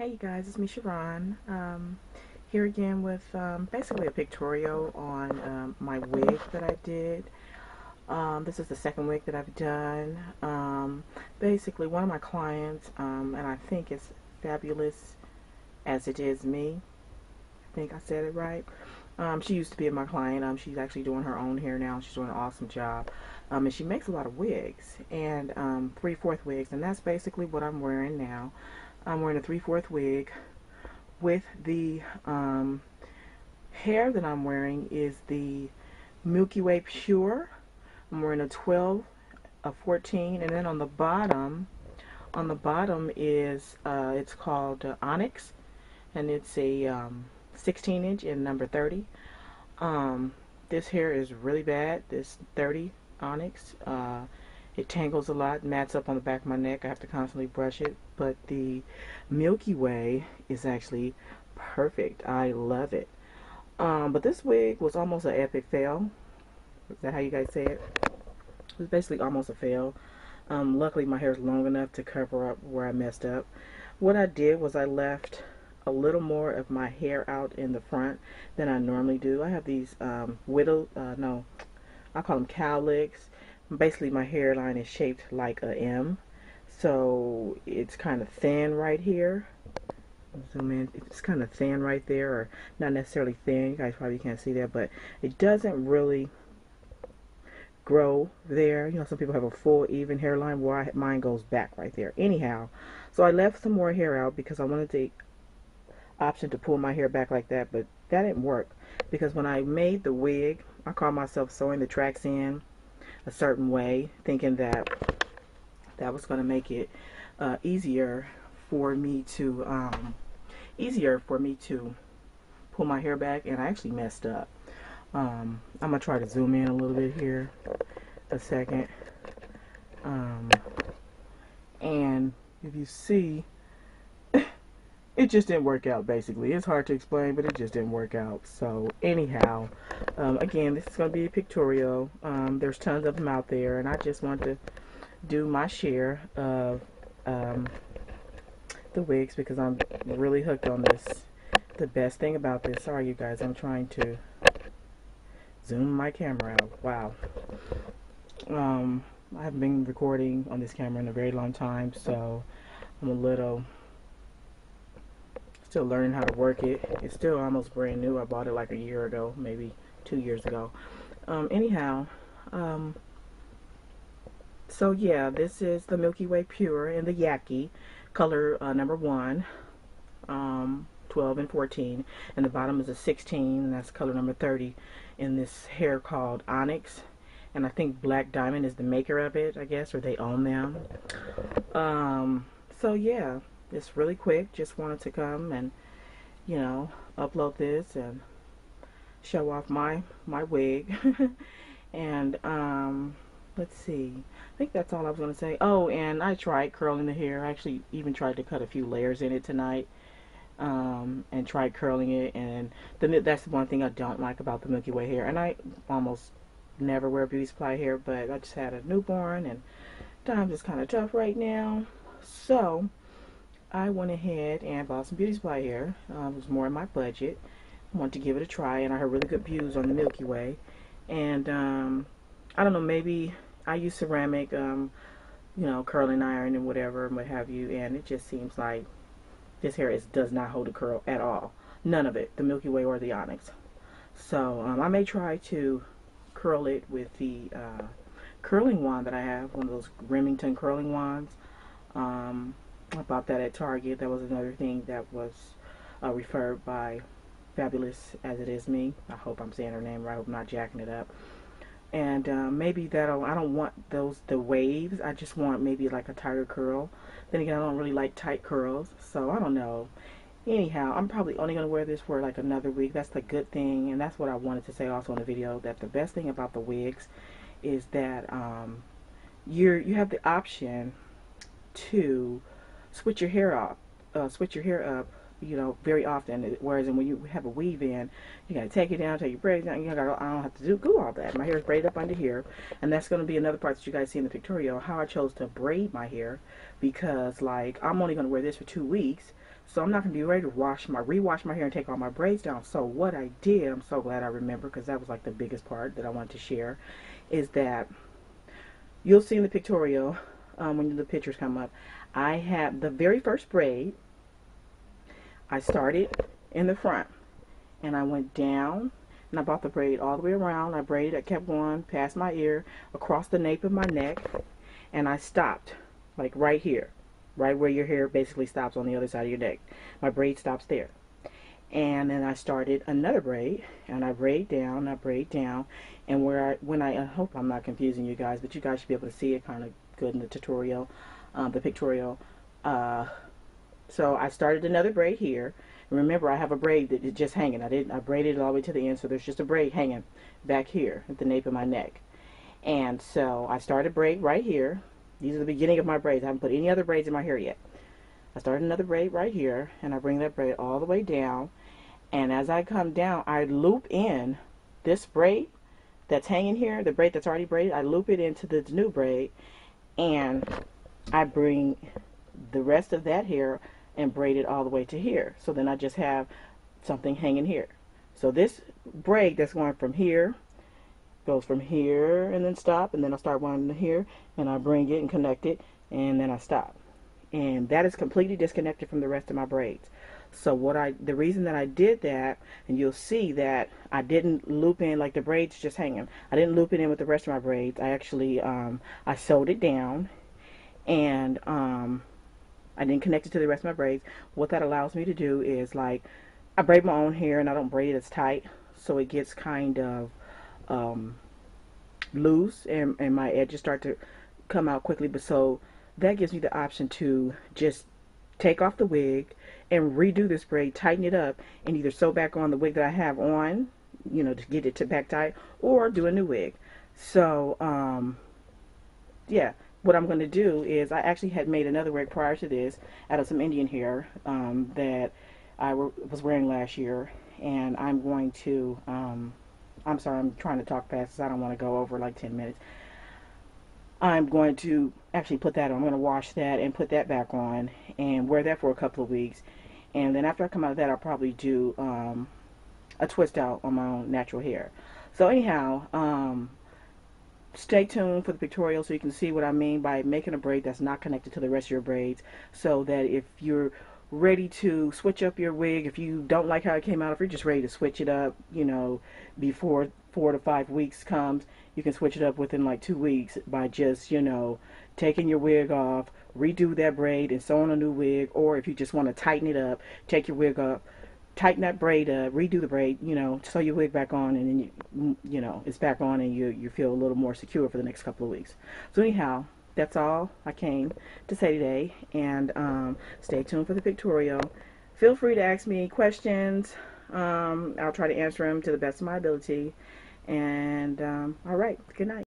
Hey you guys, it's me Sharon. Here again with basically a pictorial on my wig that I did. This is the second wig that I've done. Basically one of my clients, and I think it's fabulous as it is me. I think I said it right. She used to be my client. She's actually doing her own hair now. She's doing an awesome job. And she makes a lot of wigs and 3/4 wigs, and that's basically what I'm wearing now. I'm wearing a 3/4 wig with the hair that I'm wearing is the Milky Way Pure. I'm wearing a 12, a 14, and then on the bottom is it's called ONYX, and it's a 16 inch in number 30. This hair is really bad. This 30 ONYX. It tangles a lot, mats up on the back of my neck. I have to constantly brush it. But the Milky Way is actually perfect. I love it. But this wig was almost an epic fail. Is that how you guys say it? It was basically almost a fail. Luckily, my hair is long enough to cover up where I messed up. What I did was I left a little more of my hair out in the front than I normally do. I have these no, I call them cowlicks. Basically, my hairline is shaped like a M, so it's kind of thin right here. Zoom in. It's kind of thin right there, or not necessarily thin. You guys probably can't see that, but it doesn't really grow there. You know, some people have a full, even hairline. Mine goes back right there. Anyhow, so I left some more hair out because I wanted the option to pull my hair back like that, but that didn't work because when I made the wig, I caught myself sewing the tracks in a certain way, thinking that that was going to make it easier for me to pull my hair back, and I actually messed up. I'm gonna try to zoom in a little bit here a second, and if you see, it just didn't work out. Basically, it's hard to explain, but it just didn't work out. So anyhow, again, this is going to be a pictorial. There's tons of them out there, and I just want to do my share of the wigs because I'm really hooked on this. The best thing about this, sorry you guys, I'm trying to zoom my camera out. Wow. I haven't been recording on this camera in a very long time, so I'm a little still learning how to work it. It's still almost brand new. I bought it like a year ago, maybe 2 years ago. Anyhow, so yeah, this is the Milky Way Pure in the Yaki color number 1, 12 and 14, and the bottom is a 16, and that's color number 30 in this hair called ONYX. And I think Black Diamond is the maker of it, I guess, or they own them. So yeah, it's really quick. Just wanted to come and, you know, upload this and show off my wig. And let's see, I think that's all I was going to say. Oh, and I tried curling the hair. I actually even tried to cut a few layers in it tonight, and tried curling it. And that's the one thing I don't like about the Milky Way hair. And I almost never wear beauty supply hair, but I just had a newborn and times is kind of tough right now, so I went ahead and bought some beauty supply hair. It was more in my budget. I wanted to give it a try, and I heard really good views on the Milky Way. And I don't know, maybe I use ceramic, you know, curling iron and whatever and what have you, and it just seems like this hair does not hold a curl at all. None of it, the Milky Way or the ONYX. So I may try to curl it with the curling wand that I have, one of those Remington curling wands. I bought that at Target. That was another thing that was referred by Fabulous as it is me. I hope I'm saying her name right. I hope I'm not jacking it up. And maybe that'll, I don't want the waves. I just want maybe like a tighter curl. Then again, I don't really like tight curls, so I don't know. Anyhow, I'm probably only going to wear this for like another week. That's the good thing, and that's what I wanted to say also in the video, that the best thing about the wigs is that you have the option to switch your hair up, you know, very often. Whereas when you have a weave in, you gotta take it down, take your braids down. I don't have to do all that. My hair is braided up under here, and that's gonna be another part that you guys see in the pictorial, how I chose to braid my hair, because like I'm only gonna wear this for 2 weeks. So I'm not going to be ready to rewash my hair and take all my braids down. So what I did, I'm so glad I remember, because that was like the biggest part that I wanted to share, is that you'll see in the pictorial, when the pictures come up, I have the very first braid. I started in the front and I went down and I brought the braid all the way around. I braided, I kept going past my ear, across the nape of my neck, and I stopped like right here, right where your hair basically stops on the other side of your neck. My braid stops there. And then I started another braid, and I braid down, and I hope I'm not confusing you guys, but you guys should be able to see it kind of good in the tutorial, the pictorial. So I started another braid here. Remember, I have a braid that is just hanging. I braided it all the way to the end, so there's just a braid hanging back here at the nape of my neck. And so I started braid right here. These are the beginning of my braids. I haven't put any other braids in my hair yet. I started another braid right here, and I bring that braid all the way down. And as I come down, I loop in this braid that's hanging here, the braid that's already braided. I loop it into the new braid, and I bring the rest of that hair and braid it all the way to here. So then I just have something hanging here. So this braid that's going from here goes from here and then stop, and then I start one here, and I bring it and connect it, and then I stop. And that is completely disconnected from the rest of my braids. So the reason that I did that, and you'll see that I didn't loop in like the braids just hanging. I didn't loop it in with the rest of my braids. I actually I sewed it down, and I didn't connect it to the rest of my braids. What that allows me to do is, like, I braid my own hair and I don't braid it as tight, so it gets kind of loose, and my edges start to come out quickly. But so that gives me the option to just take off the wig and redo this braid, tighten it up, and either sew back on the wig that I have on, you know, to get it to back tight, or do a new wig. So yeah, what I'm going to do is, I actually had made another wig prior to this out of some Indian hair that I was wearing last year, and I'm going to I'm sorry, I'm trying to talk fast, so I don't want to go over like 10 minutes. I'm going to actually put that on. I'm going to wash that and put that back on and wear that for a couple of weeks. And then after I come out of that, I'll probably do a twist out on my own natural hair. So anyhow, stay tuned for the pictorial so you can see what I mean by making a braid that's not connected to the rest of your braids, so that if you're ready to switch up your wig, if you don't like how it came out, if you're just ready to switch it up, you know, before 4 to 5 weeks comes, you can switch it up within like 2 weeks by just, you know, taking your wig off, redo that braid and sew on a new wig. Or if you just want to tighten it up, take your wig up, tighten that braid up, redo the braid, you know, sew your wig back on, and then you know, it's back on, and you feel a little more secure for the next couple of weeks. So anyhow, that's all I came to say today, and stay tuned for the pictorial. Feel free to ask me any questions. I'll try to answer them to the best of my ability. And all right, good night.